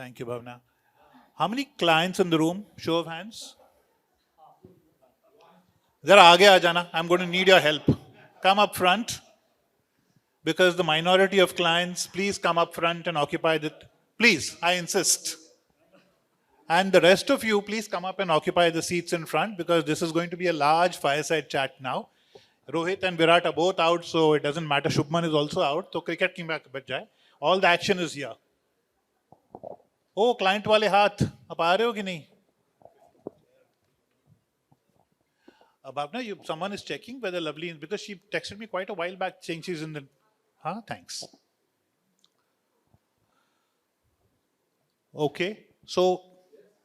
Thank you, Bhavna. How many clients in the room? Show of hands. Zara aage aa jana. I'm going to need your help. Come up front. Because the minority of clients, please come up front and occupy the. Please, I insist. And the rest of you, please come up and occupy the seats in front because this is going to be a large fireside chat now. Rohit and Virat are both out, so it doesn't matter. Shubman is also out. So cricket came back bach jaye. All the action is here. Oh, client wale haath. Ab aa rahe ho ki nahi? Bhavna, someone is checking whether Loveleen, because she texted me quite a while back saying she's in the. Huh? Thanks. Okay. So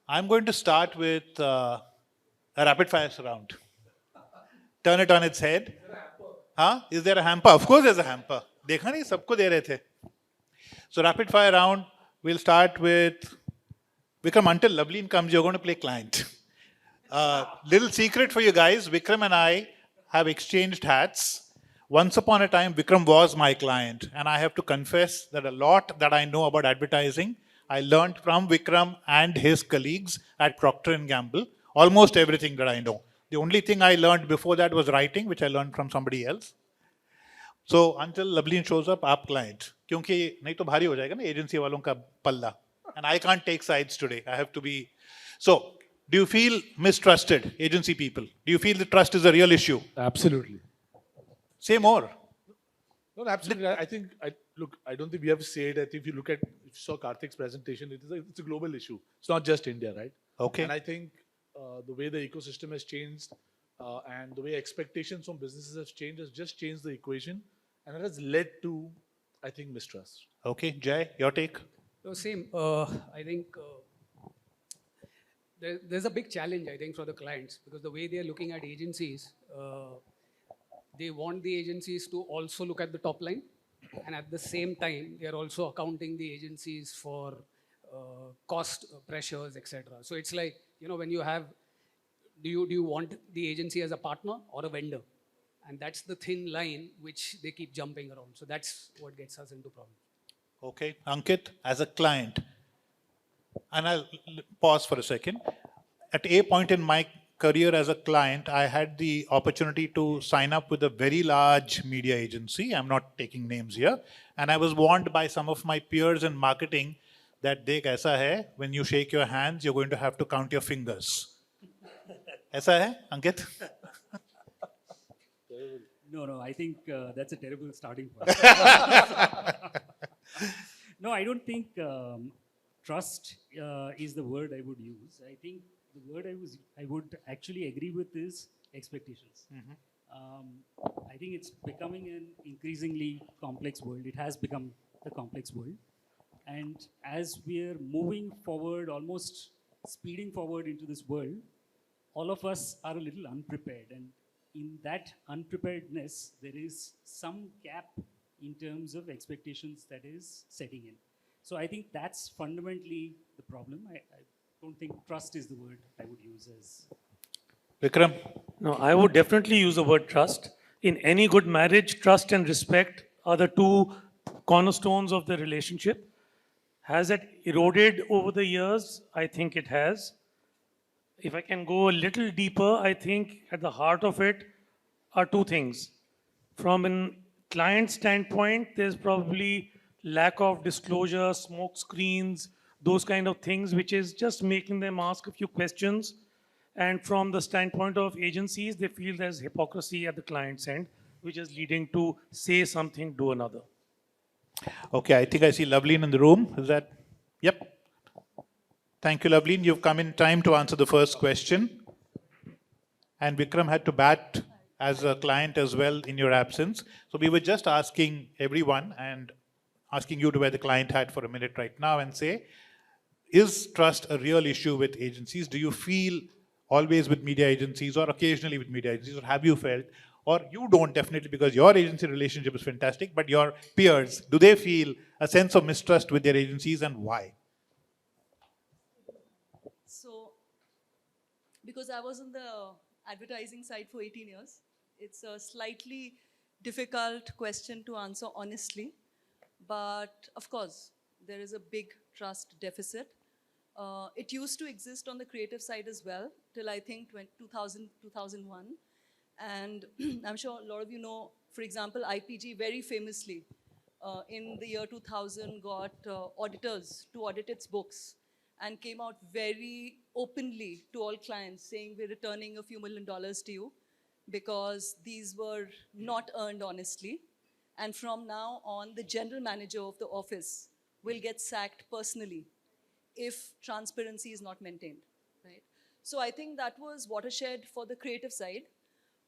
I'm going to start with a rapid fire round. Turn it on its head. Huh? Is there a hamper? Of course there's a hamper. देखा नहीं सबको दे रहे थे. So rapid fire round. We'll start with Vikram. Until Loveleen comes, you're going to play client. Little secret for you guys. Vikram and I have exchanged hats. Once upon a time, Vikram was my client, and I have to confess that a lot that I know about advertising, I learned from Vikram and his colleagues at Procter & Gamble. Almost everything that I know. The only thing I learned before that was writing, which I learned from somebody else. So until Loveleen shows up, आप client. क्योंकि नहीं तो भारी हो जाएगा ना agency वालों का पल्ला. And I can't take sides today. I have to be. So, do you feel mistrusted, agency people? Do you feel the trust is a real issue? Absolutely. Say more. No, absolutely. I think, look, I don't think we have to say it. I think if you look at, if you saw Karthik's presentation, it's a global issue. It's not just India, right? Okay. And I think the way the ecosystem has changed and the way expectations from businesses have changed has just changed the equation. And that has led to, I think, mistrust. Okay. Jai, your take? So same. I think there's a big challenge, I think, for the clients because the way they are looking at agencies, they want the agencies to also look at the top line, and at the same time, they are also accounting the agencies for cost pressures, etc. So it's like, you know, when you have, do you want the agency as a partner or a vendor? And that's the thin line which they keep jumping around. So that's what gets us into problems. Okay. Ankit, as a client, and I'll pause for a second. At a point in my career as a client, I had the opportunity to sign up with a very large media agency. I'm not taking names here. And I was warned by some of my peers in marketing that dekh aisa hai, when you shake your hands, you're going to have to count your fingers. Aisa hai, Ankit? No, I think that's a terrible starting point. No, I don't think trust is the word I would use. I think the word I would actually agree with is expectations. I think it's becoming an increasingly complex world. It has become a complex world. And as we're moving forward, almost speeding forward into this world, all of us are a little unprepared. And in that unpreparedness, there is some gap in terms of expectations that is setting in. So I think that's fundamentally the problem. I don't think trust is the word I would use as. Vikram? No, I would definitely use the word trust. In any good marriage, trust and respect are the two cornerstones of the relationship. Has it eroded over the years? I think it has. If I can go a little deeper, I think at the heart of it are two things. From a client standpoint, there's probably lack of disclosure, smoke screens, those kind of things, which is just making them ask a few questions. And from the standpoint of agencies, they feel there's hypocrisy at the client's end, which is leading to say something, do another. Okay, I think I see Loveleen in the room. Is that? Yep. Thank you, Loveleen. You've come in time to answer the first question. And Vikram had to bat as a client as well in your absence. So we were just asking everyone and asking you to wear the client hat for a minute right now and say, is trust a real issue with agencies? Do you feel always with media agencies or occasionally with media agencies, or have you felt, or you don't definitely because your agency relationship is fantastic, but your peers, do they feel a sense of mistrust with their agencies and why? So, because I was on the advertising side for 18 years, it's a slightly difficult question to answer honestly. But of course, there is a big trust deficit. It used to exist on the creative side as well till I think 2000, 2001. And I'm sure a lot of you know, for example, IPG very famously in the year 2000 got auditors to audit its books and came out very openly to all clients saying we're returning a few $1 million to you because these were not earned honestly. And from now on, the general manager of the office will get sacked personally if transparency is not maintained, right? So I think that was watershed for the creative side.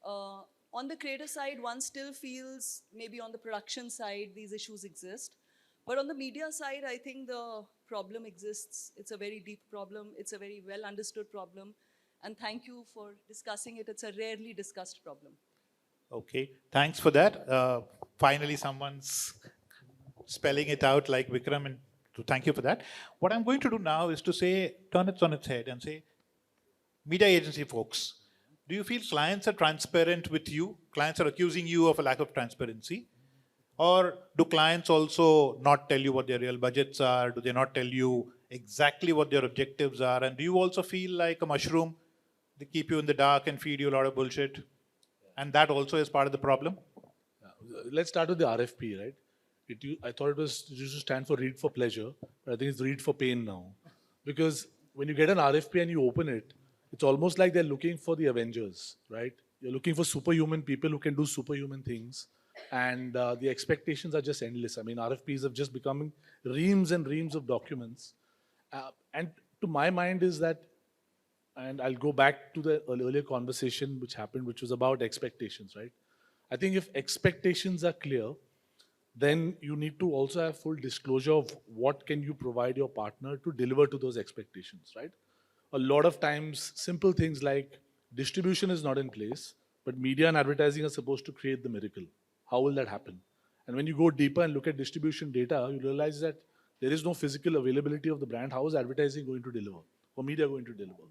On the creative side, one still feels maybe on the production side these issues exist. But on the media side, I think the problem exists. It's a very deep problem. It's a very well understood problem. And thank you for discussing it. It's a rarely discussed problem. Okay, thanks for that. Finally, someone's spelling it out like Vikram, and so thank you for that. What I'm going to do now is to say, turn it on its head and say, media agency folks, do you feel clients are transparent with you? Clients are accusing you of a lack of transparency? Or do clients also not tell you what their real budgets are? Do they not tell you exactly what their objectives are? And do you also feel like a mushroom? They keep you in the dark and feed you a lot of bullshit? And that also is part of the problem? Let's start with the RFP, right? I thought it used to stand for read for pleasure, but I think it's read for pain now. Because when you get an RFP and you open it, it's almost like they're looking for the Avengers, right? You're looking for superhuman people who can do superhuman things. And the expectations are just endless. I mean, RFPs have just become reams and reams of documents. And to my mind is that, and I'll go back to the earlier conversation which happened, which was about expectations, right? I think if expectations are clear, then you need to also have full disclosure of what can you provide your partner to deliver to those expectations, right? A lot of times, simple things like distribution is not in place, but media and advertising are supposed to create the miracle. How will that happen? And when you go deeper and look at distribution data, you realize that there is no physical availability of the brand. How is advertising going to deliver? Or media going to deliver?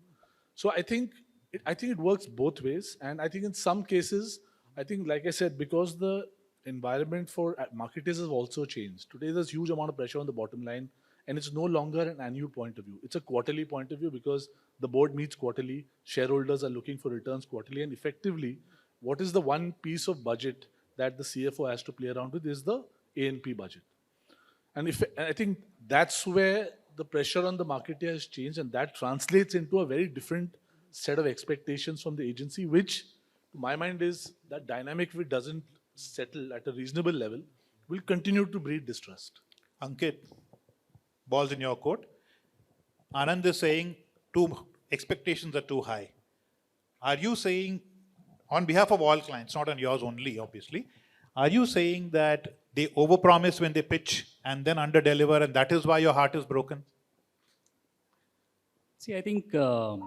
So I think it works both ways. And I think in some cases, I think, like I said, because the environment for marketers has also changed. Today, there's huge amount of pressure on the bottom line, and it's no longer an annual point of view. It's a quarterly point of view because the board meets quarterly, shareholders are looking for returns quarterly, and effectively, what is the one piece of budget that the CFO has to play around with is the A&P budget. And I think that's where the pressure on the marketer has changed, and that translates into a very different set of expectations from the agency, which, to my mind, is that dynamic, if it doesn't settle at a reasonable level, will continue to breed distrust. Ankit, ball's in your court. Anand is saying expectations are too high. Are you saying, on behalf of all clients, not on yours only, obviously, are you saying that they overpromise when they pitch and then underdeliver, and that is why your heart is broken? See, I think the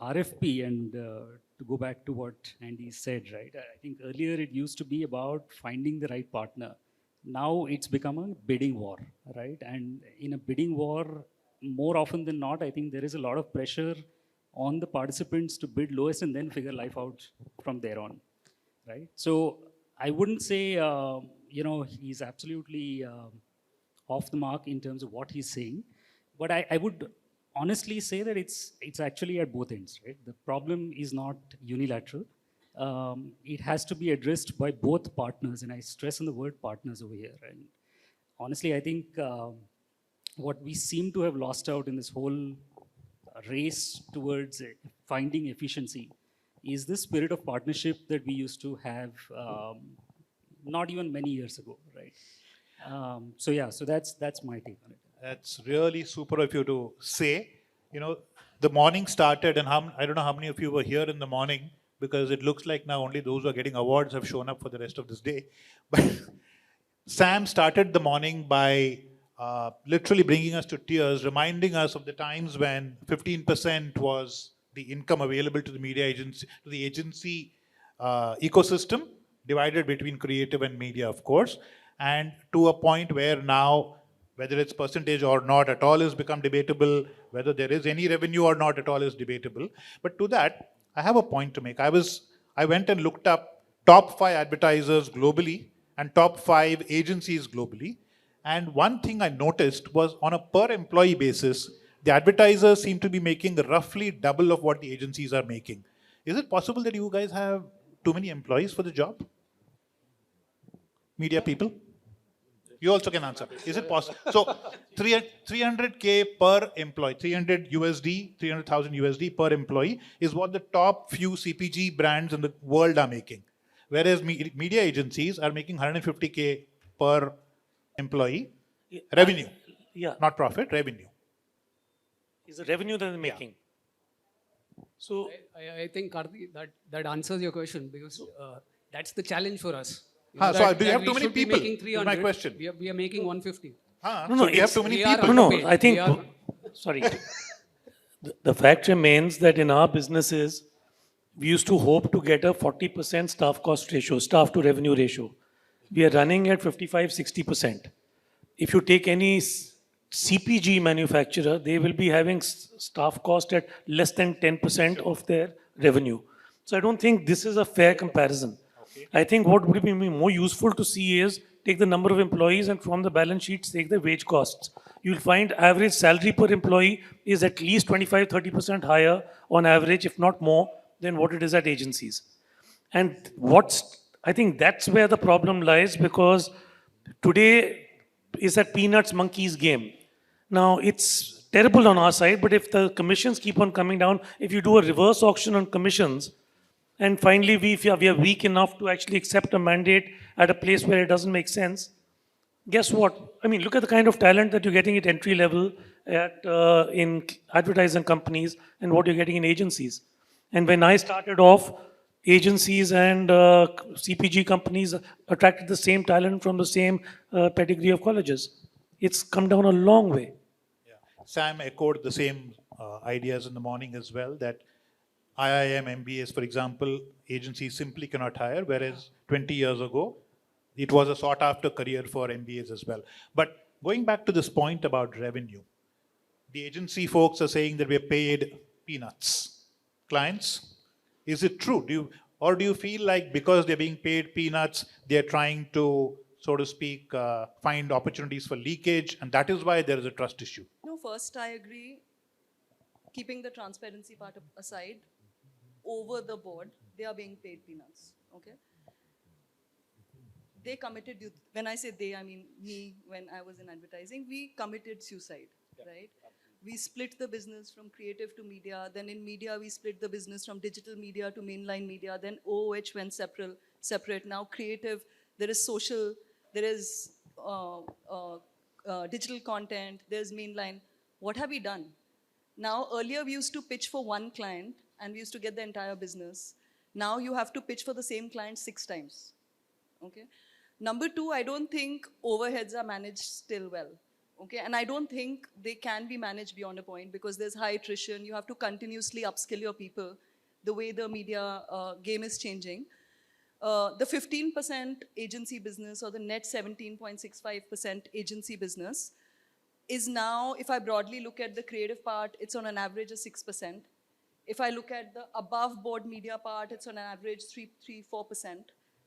RFP, and to go back to what Andy said, right? I think earlier it used to be about finding the right partner. Now it's become a bidding war, right? And in a bidding war, more often than not, I think there is a lot of pressure on the participants to bid lowest and then figure life out from there on, right? So I wouldn't say, he's absolutely off the mark in terms of what he's saying, but I would honestly say that it's actually at both ends, right? The problem is not unilateral. It has to be addressed by both partners, and I stress on the word partners over here. And honestly, I think what we seem to have lost out in this whole race towards finding efficiency is the spirit of partnership that we used to have not even many years ago, right? So that's my take on it. That's really super of you to say. You know, the morning started, and I don't know how many of you were here in the morning, because it looks like now only those who are getting awards have shown up for the rest of this day. But Sam started the morning by literally bringing us to tears, reminding us of the times when 15% was the income available to the media agency, to the agency ecosystem, divided between creative and media, of course, and to a point where now, whether it's percentage or not at all is become debatable, whether there is any revenue or not at all is debatable. But to that, I have a point to make. I went and looked up top 5 advertisers globally and top 5 agencies globally. And one thing I noticed was on a per employee basis, the advertisers seem to be making roughly double of what the agencies are making. Is it possible that you guys have too many employees for the job? Media people? You also can answer. Is it possible? So 300K per employee, 300 USD, 300,000 USD per employee is what the top few CPG brands in the world are making. Whereas media agencies are making 150K per employee revenue, Yeah, not profit, revenue. is the revenue that they're making. So, I think, Karthi, that answers your question because that's the challenge for us. So do you have we too many should be people? making Is 300. my question. We are making 150. no, So do you have it's- too many we are people? no, underpaid. I think, We are- sorry. The fact remains that in our businesses, we used to hope to get a 40% staff cost ratio, staff to revenue ratio. We are running at 55, 60%. If you take any CPG manufacturer, they will be having staff cost at less than 10% of their revenue. So I don't think this is a fair comparison. I think what would be more useful to see is take the number of employees and from the balance sheets take the wage costs. You'll find average salary per employee is at least 25, 30% higher on average, if not more, than what it is at agencies. And I think that's where the problem lies because today is that peanuts monkeys game. Now it's terrible on our side, but if the commissions keep on coming down, if you do a reverse auction on commissions, and finally we are weak enough to actually accept a mandate at a place where it doesn't make sense, guess what? I mean, look at the kind of talent that you're getting at entry level in advertising companies and what you're getting in agencies. And when I started off, agencies and CPG companies attracted the same talent from the same pedigree of colleges. It's come down a long way. Sam echoed the same ideas in the morning as well, that IIM MBAs, for example, agencies simply cannot hire, whereas 20 years ago, it was a sought after career for MBAs as well. But going back to this point about revenue, the agency folks are saying that we're paid peanuts. Clients, is it true? Or do you feel like because they're being paid peanuts, they're trying to, so to speak, find opportunities for leakage, and that is why there is a trust issue? No, first I agree, keeping the transparency part aside, over the board, they are being paid peanuts, okay? They committed, when I say they, I mean me, when I was in advertising, we committed suicide, right? We split the business from creative to media, then in media we split the business from digital media to mainline media, then OOH went separate. Now creative, there is social, there is digital content, there's mainline. What have we done? Now, earlier we used to pitch for one client and we used to get the entire business. Now you have to pitch for the same client 6 times, okay? Number 2, I don't think overheads are managed still well, okay? And I don't think they can be managed beyond a point because there's high attrition. You have to continuously upskill your people the way the media game is changing. The 15% agency business or the net 17.65% agency business is now, if I broadly look at the creative part, it's on an average of 6%. If I look at the above board media part, it's on an average 4%.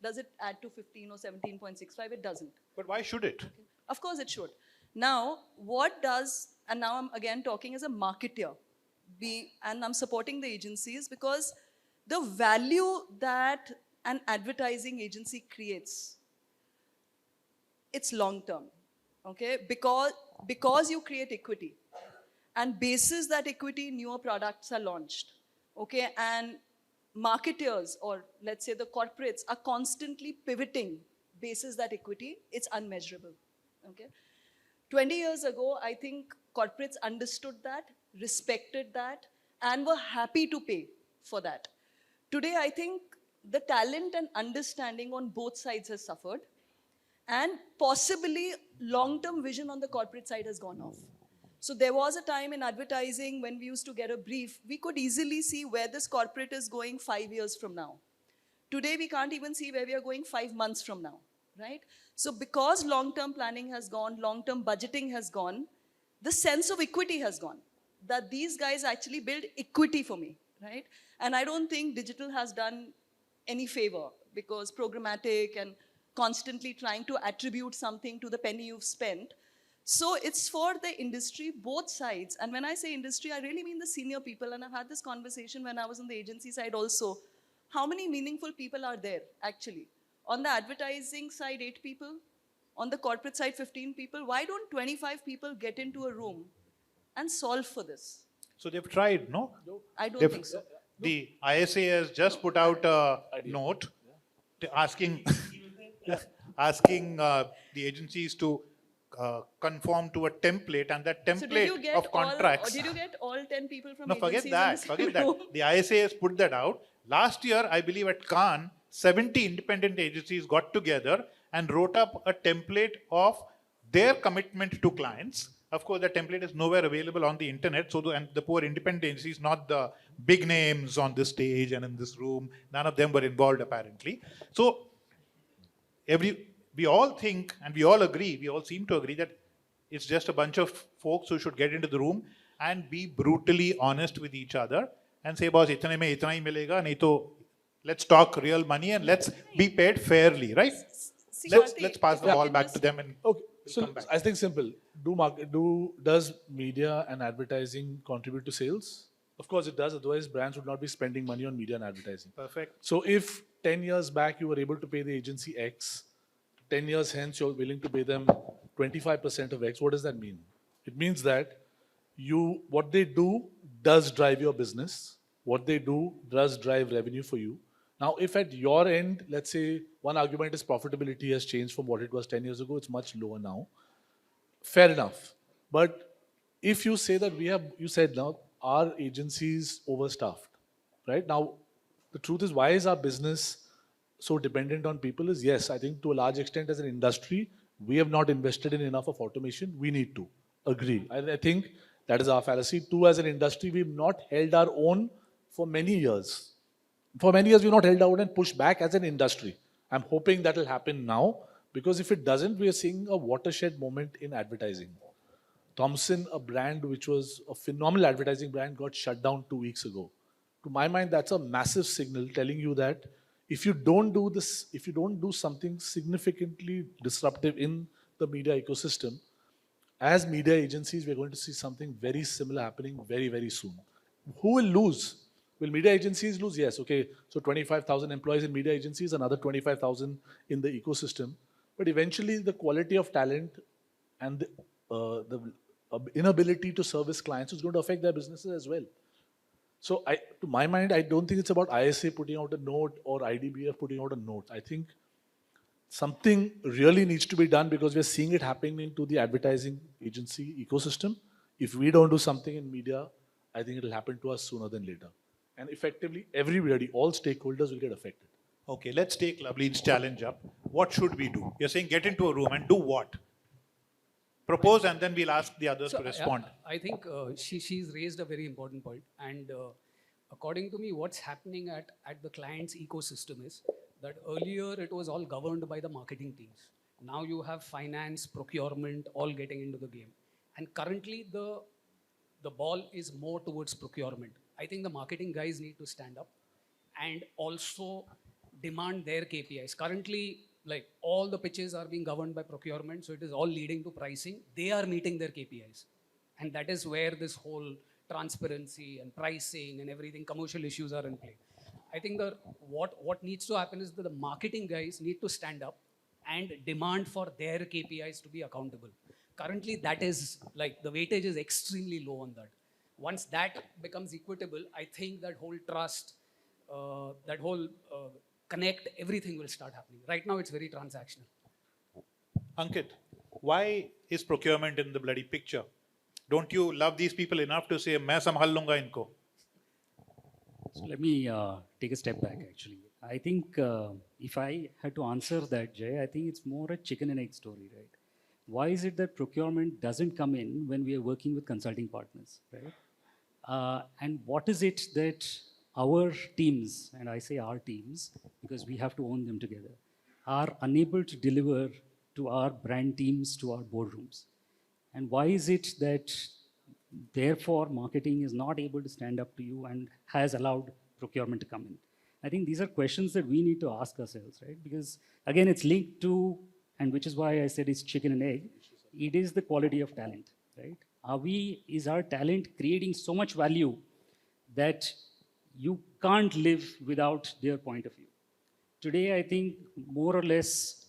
Does it add to 15 or 17.65? It doesn't. But why should it? Okay. Of course it should. Now, what does, and now I'm again talking as a marketer, and I'm supporting the agencies because the value that an advertising agency creates, it's long term, okay? Because you create equity, and basis that equity, newer products are launched, okay? And marketers, or let's say the corporates, are constantly pivoting basis that equity. It's unmeasurable, okay? 20 years ago, I think corporates understood that, respected that, and were happy to pay for that. Today, I think the talent and understanding on both sides has suffered, and possibly long-term vision on the corporate side has gone off. So there was a time in advertising when we used to get a brief, we could easily see where this corporate is going 5 years from now. Today, we can't even see where we are going 5 months from now, right? So because long-term planning has gone, long-term budgeting has gone, the sense of equity has gone, that these guys actually build equity for me, right? And I don't think digital has done any favor because programmatic and constantly trying to attribute something to the penny you've spent. So it's for the industry, both sides. And when I say industry, I really mean the senior people. And I've had this conversation when I was on the agency side also. How many meaningful people are there, actually? On the advertising side, 8 people. On the corporate side, 15 people. Why don't 25 people get into a room and solve for this? So they've tried, no? I don't They've- think so. The ISA has just put out a note asking asking the agencies to conform to a template, and that So did you template get of contracts. did you get all 10 people from No, agencies forget that. in the same Forget that. room? The ISA has put that out. Last year, I believe at Cannes, 70 independent agencies got together and wrote up a template of their commitment to clients. Of course, the template is nowhere available on the internet. So, and the poor independent agencies, not the big names on this stage and in this room, none of them were involved apparently. So, we all think and we all agree, we all seem to agree that it's just a bunch of folks who should get into the room and be brutally honest with each other and say, boss, itne mein itna hi milega, nahi to let's talk real money and let's be paid fairly, right? See, Let's Karthi, pass if the I ball can back just- to them and Okay, we'll so come back. I think simple. Does media and advertising contribute to sales? Of course it does. Otherwise, brands would not be spending money on media and advertising. Perfect. So if 10 years back you were able to pay the agency X, 10 years hence you're willing to pay them 25% of X, what does that mean? It means that what they do does drive your business. What they do does drive revenue for you. Now, if at your end, let's say one argument is profitability has changed from what it was 10 years ago, it's much lower now. Fair enough. But if you say that you said now, our agencies overstaffed, right? Now, the truth is, why is our business so dependent on people? Is yes, I think to a large extent as an industry, we have not invested in enough of automation. We need to agree. I think that is our fallacy. Two, as an industry, we've not held our own for many years. For many years, we've not held out and pushed back as an industry. I'm hoping that will happen now because if it doesn't, we are seeing a watershed moment in advertising. Thomson, a brand which was a phenomenal advertising brand, got shut down 2 weeks ago. To my mind, that's a massive signal telling you that if you don't do this, if you don't do something significantly disruptive in the media ecosystem, as media agencies, we're going to see something very similar happening very, very soon. Who will lose? Will media agencies lose? Yes, okay. So 25,000 employees in media agencies, another 25,000 in the ecosystem. But eventually, the quality of talent and the inability to service clients is going to affect their businesses as well. So, to my mind, I don't think it's about ISA putting out a note or IDBF putting out a note. I think something really needs to be done because we're seeing it happening into the advertising agency ecosystem. If we don't do something in media, I think it'll happen to us sooner than later. And effectively, everybody, all stakeholders will get affected. Okay, let's take Loveleen's challenge up. What should we do? You're saying get into a room and do what? Propose and then we'll ask the others to respond. I think she's raised a very important point. And according to me, what's happening at the client's ecosystem is that earlier it was all governed by the marketing teams. Now you have finance, procurement, all getting into the game. And currently the ball is more towards procurement. I think the marketing guys need to stand up and also demand their KPIs. Currently, like all the pitches are being governed by procurement, so it is all leading to pricing. They are meeting their KPIs. And that is where this whole transparency and pricing and everything, commercial issues are in play. I think what needs to happen is that the marketing guys need to stand up and demand for their KPIs to be accountable. Currently, that is like the weightage is extremely low on that. Once that becomes equitable, I think that whole trust, that whole connect, everything will start happening. Right now, it's very transactional. Ankit, why is procurement in the bloody picture? Don't you love these people enough to say, "Main sambhal lunga inko"? So let me take a step back actually. I think if I had to answer that, Jay, I think it's more a chicken and egg story, right? Why is it that procurement doesn't come in when we are working with consulting partners, right? And what is it that our teams, and I say our teams because we have to own them together, are unable to deliver to our brand teams, to our boardrooms? And why is it that therefore marketing is not able to stand up to you and has allowed procurement to come in? I think these are questions that we need to ask ourselves, right? Because again, it's linked to, and which is why I said it's chicken and egg. It is the quality of talent, right? Is our talent creating so much value that you can't live without their point of view? Today, I think more or less,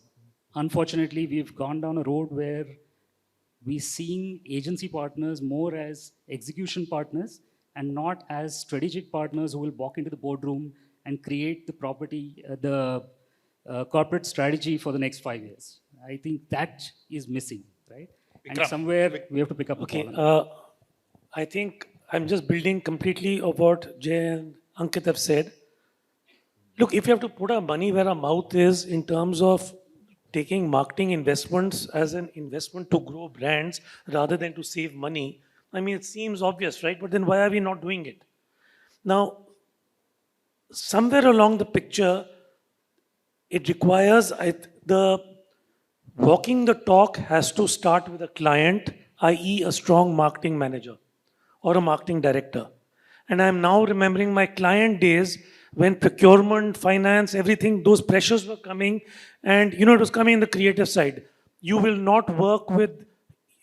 unfortunately, we've gone down a road where we're seeing agency partners more as execution partners and not as strategic partners who will walk into the boardroom and create the corporate strategy for the next 5 years. I think that is missing, right? And somewhere we have to pick up the Okay, ball. I think I'm just building completely of what Jay and Ankit have said. Look, if you have to put our money where our mouth is in terms of taking marketing investments as an investment to grow brands rather than to save money, I mean, it seems obvious, right? But then why are we not doing it? Now, somewhere along the picture, it requires the walking the talk has to start with a client, i.e., a strong marketing manager or a marketing director. And I'm now remembering my client days when procurement, finance, everything, those pressures were coming. And, you know, it was coming in the creative side. You will not work with,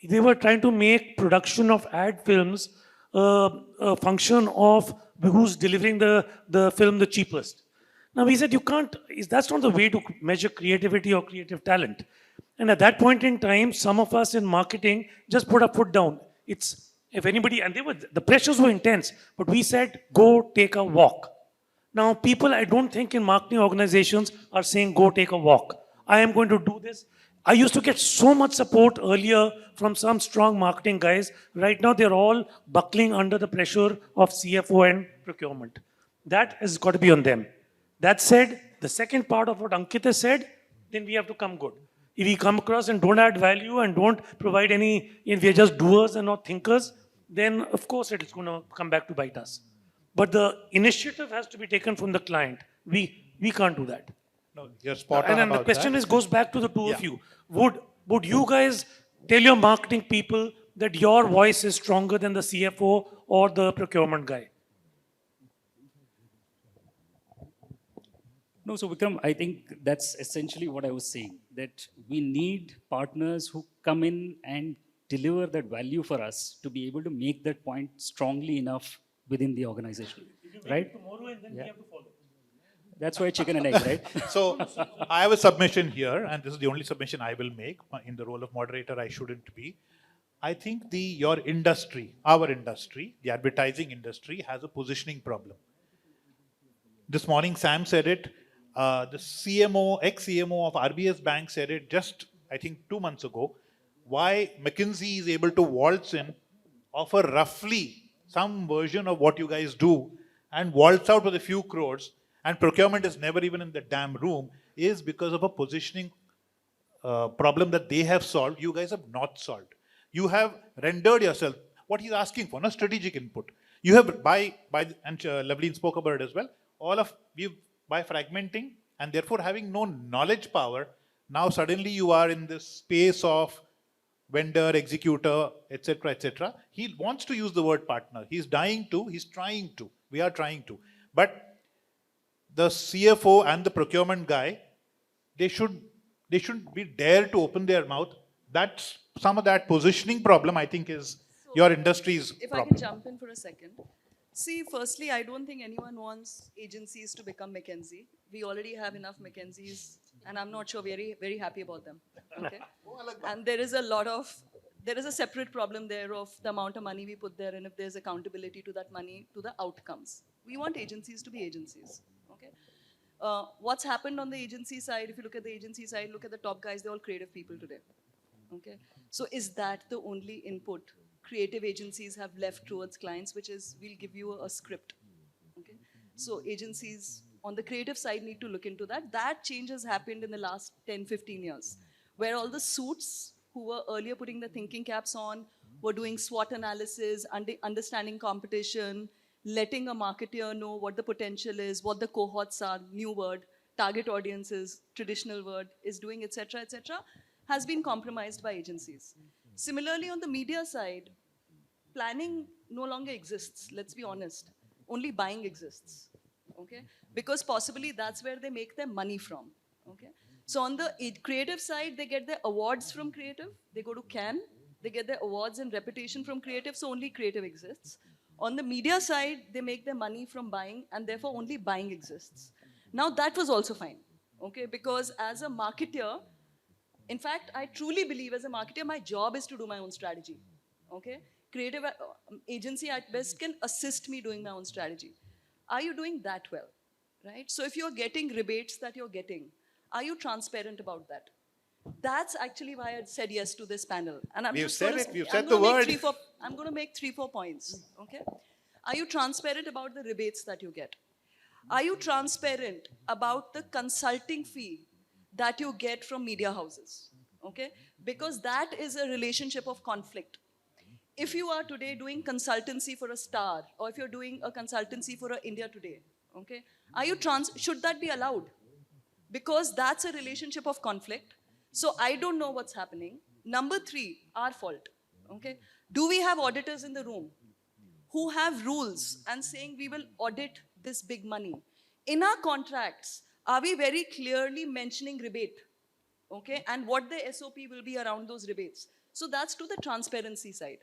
they were trying to make production of ad films a function of who's delivering the film the cheapest. Now we said you can't, that's not the way to measure creativity or creative talent. And at that point in time, some of us in marketing just put our foot down. It's, if anybody, and the pressures were intense, but we said, go take a walk. Now people, I don't think in marketing organizations are saying, go take a walk. I am going to do this. I used to get so much support earlier from some strong marketing guys. Right now, they're all buckling under the pressure of CFO and procurement. That has got to be on them. That said, the second part of what Ankit has said, then we have to come good. If we come across and don't add value and don't provide any, if we're just doers and not thinkers, then of course it's going to come back to bite us. But the initiative has to be taken from the client. We can't do that. No, you're spot on And then about the question that. is goes back to the two of Yeah. you. Would you guys tell your marketing people that your voice is stronger than the CFO or the procurement guy? No, so Vikram, I think that's essentially what I was saying, that we need partners who come in and deliver that value for us to be able to make that point strongly enough within the organization, right? Tomorrow and then we have to follow. That's why chicken and egg, right? So I have a submission here, and this is the only submission I will make. In the role of moderator, I shouldn't be. I think your industry, our industry, the advertising industry, has a positioning problem. This morning, Sam said it. The CMO, ex-CMO of RBS Bank said it just, I think, 2 months ago. Why McKinsey is able to waltz in, offer roughly some version of what you guys do, and waltz out with a few crores, and procurement is never even in the damn room, is because of a positioning problem that they have solved, you guys have not solved. You have rendered yourself what he's asking for, no strategic input. You have and Loveleen spoke about it as well. All of you, by fragmenting and therefore having no knowledge power, now suddenly you are in this space of vendor, executor, etc., etc. He wants to use the word partner. He's trying to. We are trying to. But the CFO and the procurement guy, they should be dare to open their mouth. That's some of that positioning problem, I think, is your industry's If problem. I can jump in for a second. See, firstly, I don't think anyone wants agencies to become McKinsey. We already have enough McKinseys, and I'm not sure very, very happy about them. Okay? And there is a separate problem there of the amount of money we put there and if there's accountability to that money, to the outcomes. We want agencies to be agencies. Okay? What's happened on the agency side, if you look at the agency side, look at the top guys, they're all creative people today. Okay? So is that the only input creative agencies have left towards clients, which is, we'll give you a script. Okay? So agencies on the creative side need to look into that. That change has happened in the last 10, 15 years, where all the suits who were earlier putting the thinking caps on were doing SWOT analysis, understanding competition, letting a marketer know what the potential is, what the cohorts are, new word, target audiences, traditional word, is doing, etc., has been compromised by agencies. Similarly, on the media side, planning no longer exists, let's be honest. Only buying exists. okay? Because possibly that's where they make their money from, okay? So on the creative side, they get their awards from creative. They go to Cannes, they get their awards and reputation from creative, so only creative exists. On the media side, they make their money from buying, and therefore only buying exists. Now that was also fine, okay? Because as a marketer, in fact, I truly believe as a marketer, my job is to do my own strategy, okay? Creative agency at best can assist me doing my own strategy. Are you doing that well, right? So if you're getting rebates that you're getting, are you transparent about that? That's actually why I said yes to this panel. And I'm We've just said gonna, it, we've I'm said gonna the make word. I'm going to make 3-4 points, okay? Are you transparent about the rebates that you get? Are you transparent about the consulting fee that you get from media houses, okay? Because that is a relationship of conflict. If you are today doing consultancy for a Star, or if you're doing a consultancy for a India Today, okay? Should that be allowed? Because that's a relationship of conflict. So I don't know what's happening. Number 3, our fault, okay? Do we have auditors in the room who have rules and saying we will audit this big money? In our contracts, are we very clearly mentioning rebate, okay? And what the SOP will be around those rebates. So that's to the transparency side.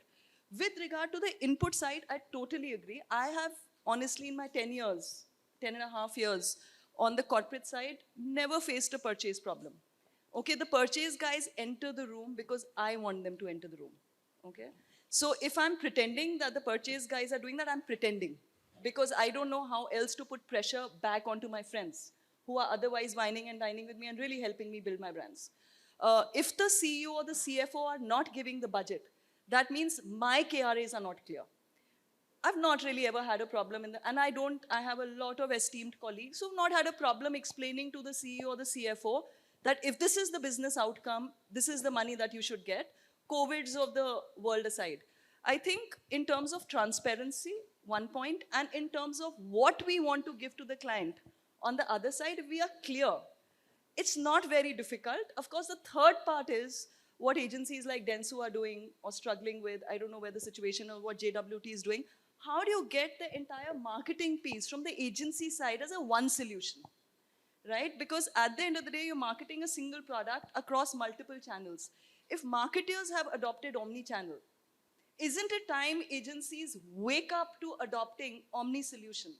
With regard to the input side, I totally agree. I have, honestly, in my 10 years, 10 and a half years, on the corporate side, never faced a purchase problem. Okay, the purchase guys enter the room because I want them to enter the room, okay? So if I'm pretending that the purchase guys are doing that, I'm pretending, because I don't know how else to put pressure back onto my friends who are otherwise whining and dining with me and really helping me build my brands. If the CEO or the CFO are not giving the budget, that means my KRAs are not clear. I've not really ever had a problem and I have a lot of esteemed colleagues who've not had a problem explaining to the CEO or the CFO that if this is the business outcome, this is the money that you should get, COVIDs of the world aside. I think in terms of transparency, one point, and in terms of what we want to give to the client, on the other side, if we are clear, it's not very difficult. Of course, the third part is what agencies like Dentsu are doing or struggling with. I don't know where the situation or what JWT is doing. How do you get the entire marketing piece from the agency side as a one solution, right? Because at the end of the day, you're marketing a single product across multiple channels. If marketers have adopted omni-channel, isn't it time agencies wake up to adopting omni-solution?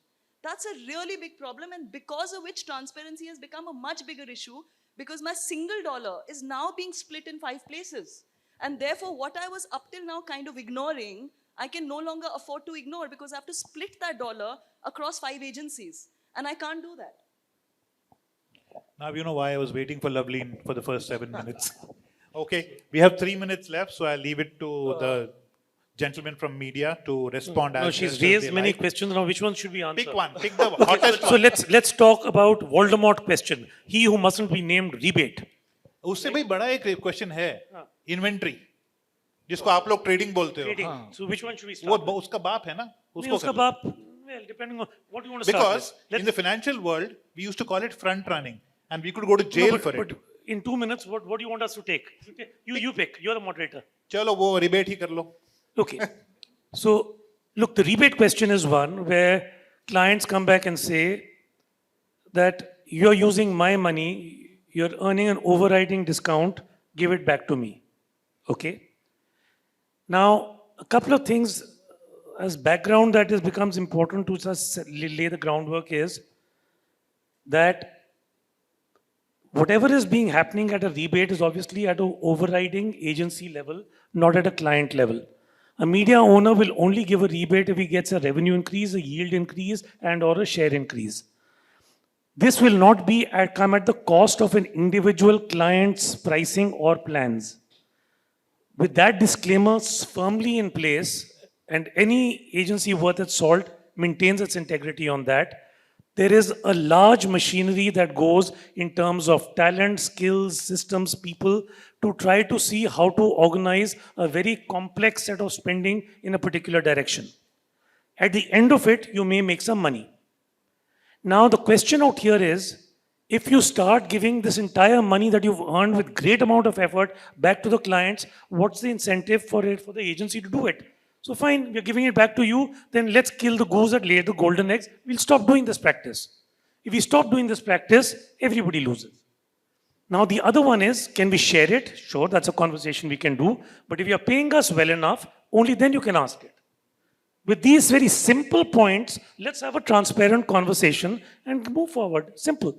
That's a really big problem, and because of which transparency has become a much bigger issue, because my single dollar is now being split in 5 places. And therefore, what I was up till now kind of ignoring, I can no longer afford to ignore because I have to split that dollar across 5 agencies. And I can't do that. Now you know why I was waiting for Loveleen for the first 7 minutes. Okay, we have 3 minutes left, so I'll leave it to the gentleman from media to respond. No, as she's best as raised they many like. questions now. Which one should we answer? Pick one. Pick the hottest So one. let's talk about Voldemort question. He who mustn't be named rebate. उससे भाई बड़ा एक question है inventory जिसको आप लोग trading बोलते हो Trading. So which one should we वो start? with? उसका बाप है ना नहीं, उसको उसका कर लो. बाप, well, depending on what you want to start Because with. in the financial world we used to call it front running and we could go to jail for it. But in 2 minutes, what do you want us to take? You pick. You're the moderator. चलो वो rebate ही कर लो. Okay. So, look, the rebate question is one where clients come back and say that you're using my money, you're earning an overriding discount, give it back to me. Okay? Now, a couple of things as background that becomes important to just lay the groundwork is that whatever is being happening at a rebate is obviously at an overriding agency level, not at a client level. A media owner will only give a rebate if he gets a revenue increase, a yield increase, and or a share increase. This will not come at the cost of an individual client's pricing or plans. With that disclaimer firmly in place, and any agency worth its salt maintains its integrity on that, there is a large machinery that goes in terms of talent, skills, systems, people to try to see how to organize a very complex set of spending in a particular direction. At the end of it, you may make some money. Now, the question out here is, if you start giving this entire money that you've earned with great amount of effort back to the clients, what's the incentive for the agency to do it? So fine, we're giving it back to you. Then let's kill the goose that laid the golden eggs. We'll stop doing this practice. If we stop doing this practice, everybody loses. Now, the other one is, can we share it? Sure, that's a conversation we can do. But if you're paying us well enough, only then you can ask it. With these very simple points, let's have a transparent conversation and move forward. Simple.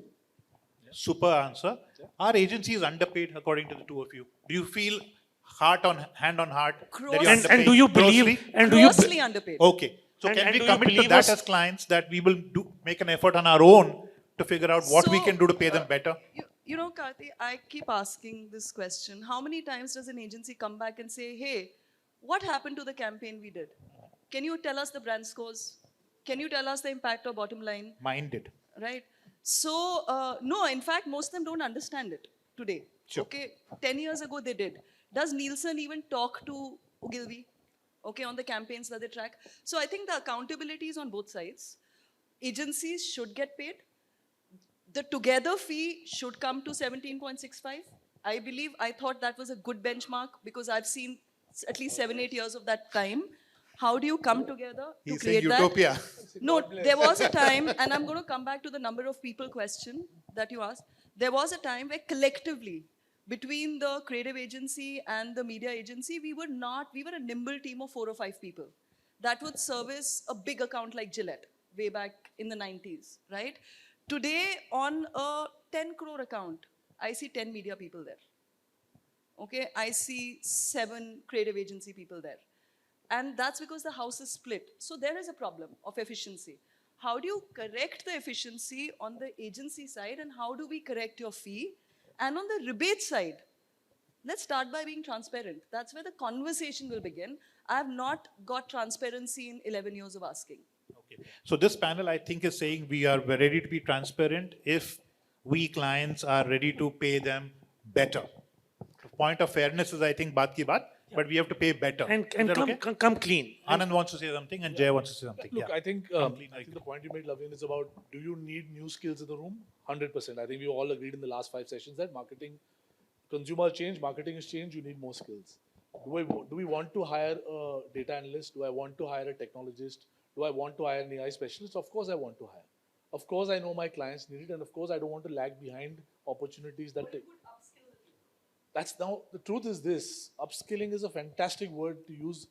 Super answer. Our agency is underpaid according to the two of you. Do you feel hand on heart that you're Gross- underpaid? And do you believe? Grossly? And do you? Grossly underpaid. Okay. So And- can and we do you commit to believe that us- as clients that we will make an effort on our own to figure out what we So, can do to pay them better? You know, Karthi, I keep asking this question. How many times does an agency come back and say, hey, what happened to the campaign we did? Can you tell us the brand scores? Can you tell us the impact or bottom line? Minded. Right? So, no, in fact, most of them don't understand it today. Sure. Okay, 10 years ago they did. Does Nielsen even talk to Ogilvy? Okay, on the campaigns that they track? So I think the accountability is on both sides. Agencies should get paid. The together fee should come to 17.65. I thought that was a good benchmark because I've seen at least 7-8 years of that time. How do you come together to He's saying create that? utopia. No, there was a time, and I'm going to come back to the number of people question that you asked. There was a time where collectively, between the creative agency and the media agency, we were a nimble team of 4 or 5 people that would service a big account like Gillette way back in the 90s, right? Today, on a 10 crore account, I see 10 media people there. Okay, I see 7 creative agency people there. And that's because the house is split. So there is a problem of efficiency. How do you correct the efficiency on the agency side, and how do we correct your fee? And on the rebate side, let's start by being transparent. That's where the conversation will begin. I have not got transparency in 11 years of asking. Okay. So this panel, I think, is saying we are ready to be transparent if we clients are ready to pay them better. The point of fairness is, I think, baat ki baat, but we have to pay better. And Is that okay? come clean. Anand wants to say something and Jay wants to say something. Look, Yeah. I think Completely the point you made, Loveleen, is about, do you need new skills in the room? 100%. I think we all agreed in the last 5 sessions that marketing, consumer change, marketing has changed, you need more skills. Do we want to hire a data analyst? Do I want to hire a technologist? Do I want to hire an AI specialist? Of course I want to hire. Of course I know my clients need it, and of course I don't want to lag behind opportunities that take. That's now, the truth is this, upskilling is a fantastic word to use.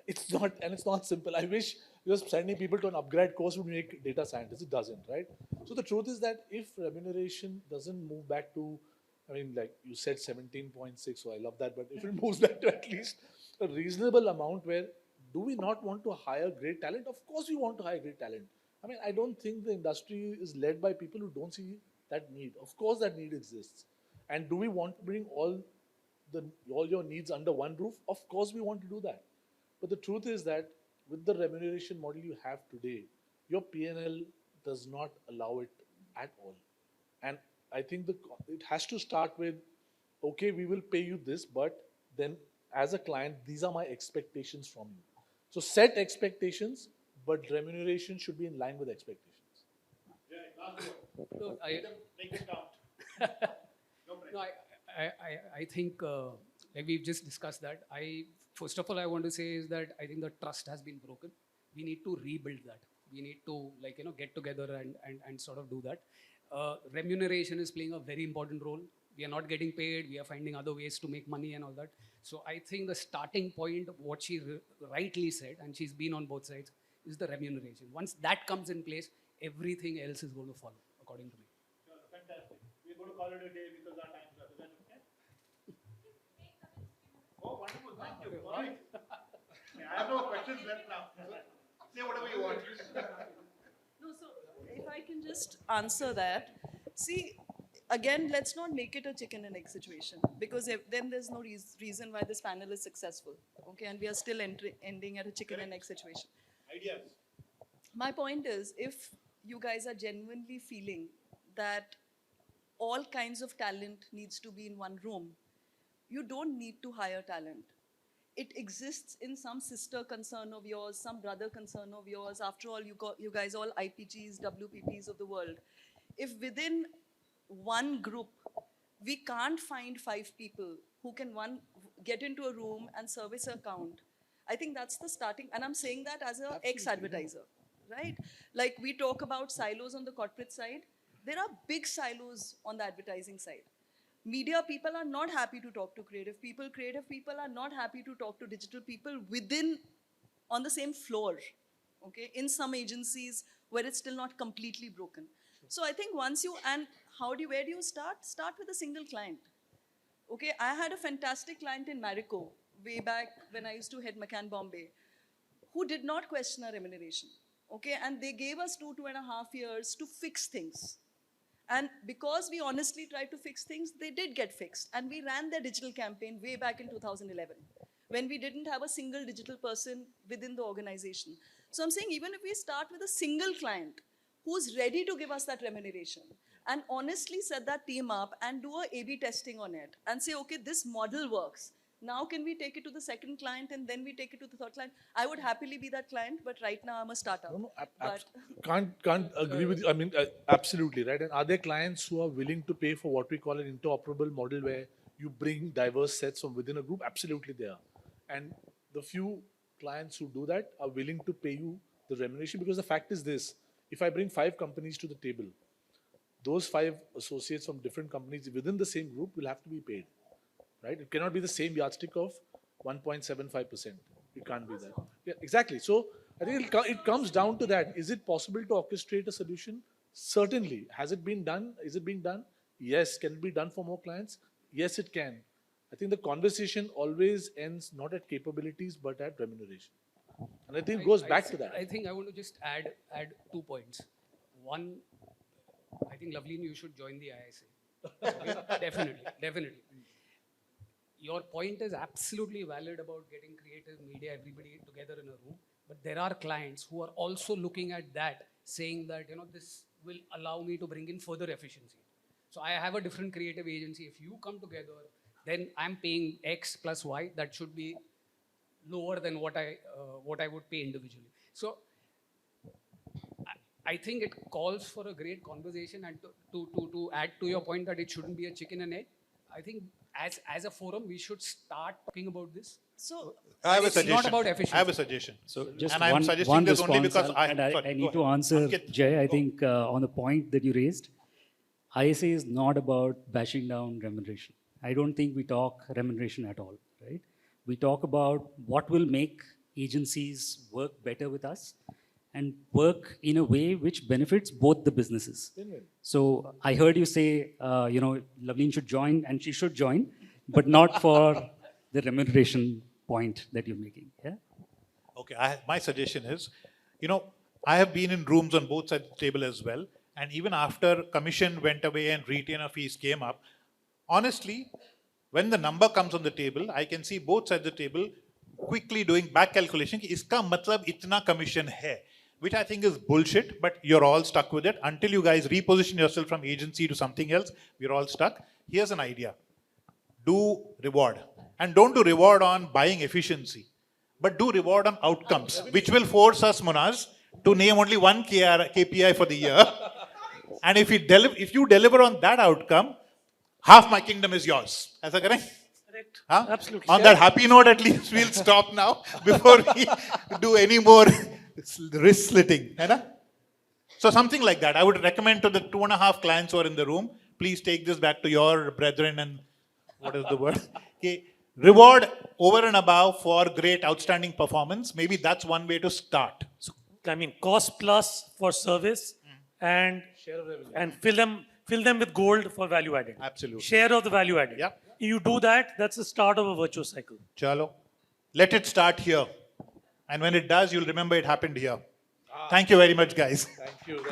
It's not, and it's not simple. I wish just sending people to an upgrade course would make data scientists. It doesn't, right? So the truth is that if remuneration doesn't move back to, I mean, like you said 17.6, so I love that, but if it moves back to at least a reasonable amount where, do we not want to hire great talent? Of course we want to hire great talent. I mean, I don't think the industry is led by people who don't see that need. Of course that need exists. And do we want to bring all your needs under one roof? Of course we want to do that. But the truth is that with the remuneration model you have today, your P&L does not allow it at all. And I think it has to start with, okay, we will pay you this, but then as a client, these are my expectations from you. So set expectations, but remuneration should be in line with expectations. So Make it count. no, I think, like we've just discussed that. First of all, I want to say is that I think the trust has been broken. We need to rebuild that. We need to, get together and sort of do that. Remuneration is playing a very important role. We are not getting paid. We are finding other ways to make money and all that. So I think the starting point of what she rightly said, and she's been on both sides, is the remuneration. Once that comes in place, everything else is going to follow, according to me. Fantastic. We're going to call it a day because our time's up. Is that okay? Oh, wonderful. Thank you. All right. I have no questions left now. Say whatever you want. No, so if I can just answer that. See, again, let's not make it a chicken and egg situation, because then there's no reason why this panel is successful. Okay, and we are still ending at a chicken and egg situation. Ideas. My point is, if you guys are genuinely feeling that all kinds of talent needs to be in one room, you don't need to hire talent. It exists in some sister concern of yours, some brother concern of yours. After all, you guys all IPGs, WPPs of the world. If within one group, we can't find 5 people who can get into a room and service an account, I think that's the starting, and I'm saying that as a ex-advertiser, right? Like we talk about silos on the corporate side. There are big silos on the advertising side. Media people are not happy to talk to creative people. Creative people are not happy to talk to digital people within, on the same floor, okay? In some agencies where it's still not completely broken. So I think once you, and where do you start? Start with a single client. Okay, I had a fantastic client in Marico way back when I used to head McCann Bombay, who did not question our remuneration. Okay, and they gave us 2.5 years to fix things. And because we honestly tried to fix things, they did get fixed. And we ran their digital campaign way back in 2011, when we didn't have a single digital person within the organization. So I'm saying, even if we start with a single client who's ready to give us that remuneration, and honestly set that team up and do a A/B testing on it and say, okay, this model works. Now can we take it to the second client and then we take it to the third client? I would happily be that client, but right now I'm a startup. No, But can't agree with you. I mean, absolutely, right? And are there clients who are willing to pay for what we call an interoperable model where you bring diverse sets from within a group? Absolutely, they are. And the few clients who do that are willing to pay you the remuneration, because the fact is this: if I bring 5 companies to the table, those 5 associates from different companies within the same group will have to be paid, right? It cannot be the same yardstick of 1.75%. It can't be that. Yeah, exactly. So I think it comes down to that. Is it possible to orchestrate a solution? Certainly. Has it been done? Is it being done? Yes. Can it be done for more clients? Yes, it can. I think the conversation always ends not at capabilities, but at remuneration. And I think it goes back to that. I think I want to just add 2 points. One, I think Loveleen, you should join the ISA. Okay? Definitely. Your point is absolutely valid about getting creative media, everybody together in a room. But there are clients who are also looking at that, saying that, this will allow me to bring in further efficiency. So I have a different creative agency. If you come together, then I'm paying X plus Y. That should be lower than what I would pay individually. So I think it calls for a great conversation, and to add to your point that it shouldn't be a chicken and egg. I think as a forum we should start talking about this. so I have a It's suggestion. not about efficiency. I have a suggestion. So just and I'm suggesting one this only response, because and sorry, I go need to ahead. answer, Ankit, Jay. I go. think on the point that you raised, ISA is not about bashing down remuneration. I don't think we talk remuneration at all, right? We talk about what will make agencies work better with us and work in a way which benefits both the businesses. So I heard you say, Loveleen should join, and she should join, but not for the remuneration point that you're making. Yeah. Okay, my suggestion is, I have been in rooms on both sides of the table as well. And even after commission went away and retainer fees came up, honestly, when the number comes on the table, I can see both sides of the table quickly doing back calculation. Ki iska matlab itna commission hai, which I think is bullshit, but you're all stuck with it. Until you guys reposition yourself from agency to something else, we're all stuck. Here's an idea. Do reward. And don't do reward on buying efficiency, but do reward on outcomes, which will force us, Munaz, to name only one KPI for the year. And if you deliver on that outcome, half my kingdom is yours. Is that correct? Correct. Huh? Absolutely. On that happy note, at least we'll stop now before we do any more wrist slitting. Hai na? So something like that. I would recommend to the 2.5 clients who are in the room, please take this back to your brethren and what is the word? Okay. Reward over and above for great outstanding performance. Maybe that's one way to start. So, I mean, cost plus for service and fill them with gold for value added. Absolutely. Share of the value added. Yeah. You do that, that's the start of a virtuous cycle. Chalo. Let it start here. And when it does, you'll remember it happened here. Thank you very much, guys. Thank you.